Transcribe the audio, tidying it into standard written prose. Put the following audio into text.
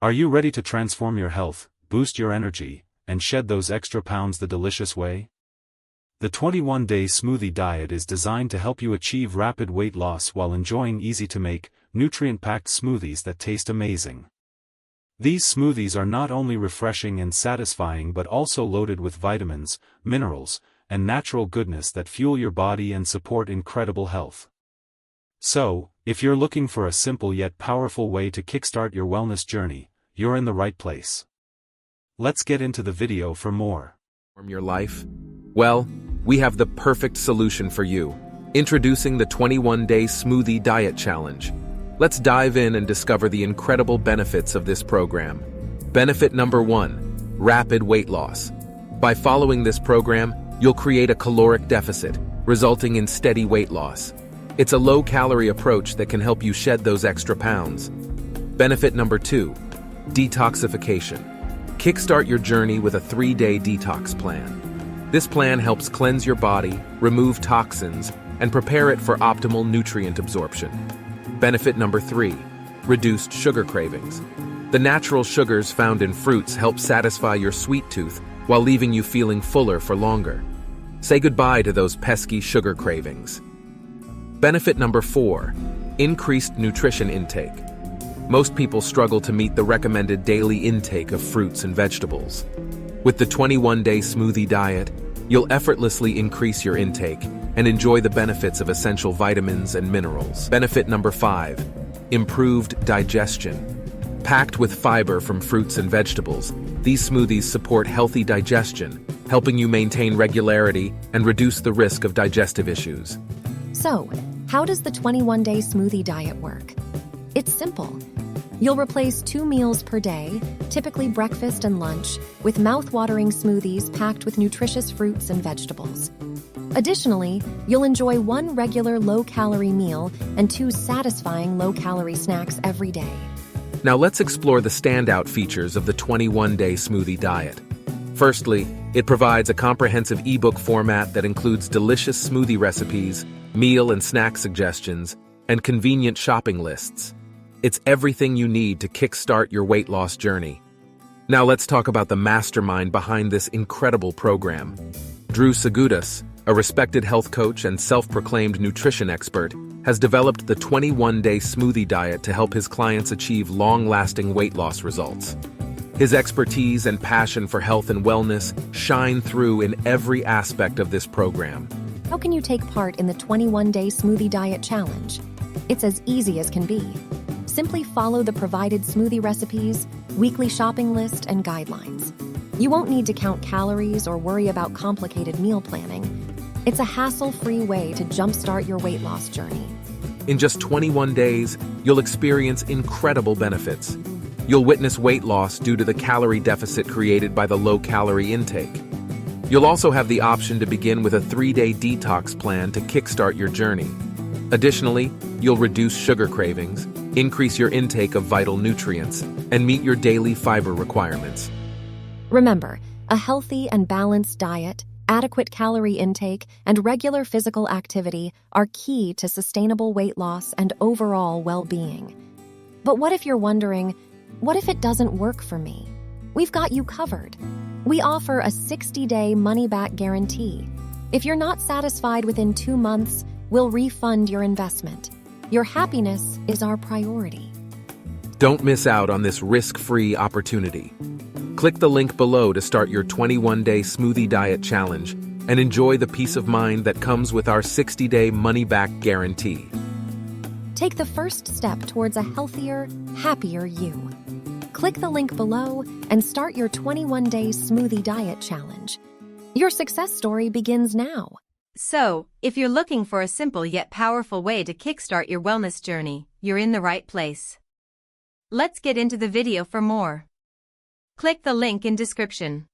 Are you ready to transform your health, boost your energy, and shed those extra pounds the delicious way? The 21-day smoothie diet is designed to help you achieve rapid weight loss while enjoying easy-to-make, nutrient-packed smoothies that taste amazing. These smoothies are not only refreshing and satisfying but also loaded with vitamins, minerals, and natural goodness that fuel your body and support incredible health. So, if you're looking for a simple yet powerful way to kickstart your wellness journey, you're in the right place. Let's get into the video for more. Your life? Well, we have the perfect solution for you. Introducing the 21-day Smoothie Diet Challenge. Let's dive in and discover the incredible benefits of this program. Benefit number 1, rapid weight loss. By following this program, you'll create a caloric deficit, resulting in steady weight loss. It's a low-calorie approach that can help you shed those extra pounds. Benefit number 2, detoxification. Kickstart your journey with a 3-day detox plan. This plan helps cleanse your body, remove toxins, and prepare it for optimal nutrient absorption. Benefit number 3, reduced sugar cravings. The natural sugars found in fruits help satisfy your sweet tooth while leaving you feeling fuller for longer. Say goodbye to those pesky sugar cravings. Benefit number 4, increased nutrition intake. Most people struggle to meet the recommended daily intake of fruits and vegetables. With the 21-day smoothie diet, you'll effortlessly increase your intake and enjoy the benefits of essential vitamins and minerals. Benefit number 5, improved digestion. Packed with fiber from fruits and vegetables, these smoothies support healthy digestion, helping you maintain regularity and reduce the risk of digestive issues. So, how does the 21-day smoothie diet work? It's simple. You'll replace 2 meals per day, typically breakfast and lunch, with mouth-watering smoothies packed with nutritious fruits and vegetables. Additionally, you'll enjoy 1 regular low-calorie meal and 2 satisfying low-calorie snacks every day. Now let's explore the standout features of the 21-day smoothie diet. Firstly, it provides a comprehensive ebook format that includes delicious smoothie recipes, meal and snack suggestions, and convenient shopping lists. It's everything you need to kickstart your weight loss journey. Now let's talk about the mastermind behind this incredible program. Drew Segudas, a respected health coach and self-proclaimed nutrition expert, has developed the 21-day smoothie diet to help his clients achieve long-lasting weight loss results. His expertise and passion for health and wellness shine through in every aspect of this program. How can you take part in the 21-day smoothie diet challenge? It's as easy as can be. Simply follow the provided smoothie recipes, weekly shopping list, and guidelines. You won't need to count calories or worry about complicated meal planning. It's a hassle-free way to jumpstart your weight loss journey. In just 21 days, you'll experience incredible benefits. You'll witness weight loss due to the calorie deficit created by the low-calorie intake. You'll also have the option to begin with a 3-day detox plan to kickstart your journey. Additionally, you'll reduce sugar cravings, increase your intake of vital nutrients, and meet your daily fiber requirements. Remember, a healthy and balanced diet, adequate calorie intake, and regular physical activity are key to sustainable weight loss and overall well-being. But what if you're wondering, what if it doesn't work for me? We've got you covered. We offer a 60-day money-back guarantee. If you're not satisfied within 2 months, we'll refund your investment. Your happiness is our priority. Don't miss out on this risk-free opportunity. Click the link below to start your 21-day smoothie diet challenge and enjoy the peace of mind that comes with our 60-day money-back guarantee. Take the first step towards a healthier, happier you. Click the link below and start your 21-day smoothie diet challenge. Your success story begins now. So, if you're looking for a simple yet powerful way to kickstart your wellness journey, you're in the right place. Let's get into the video for more. Click the link in description.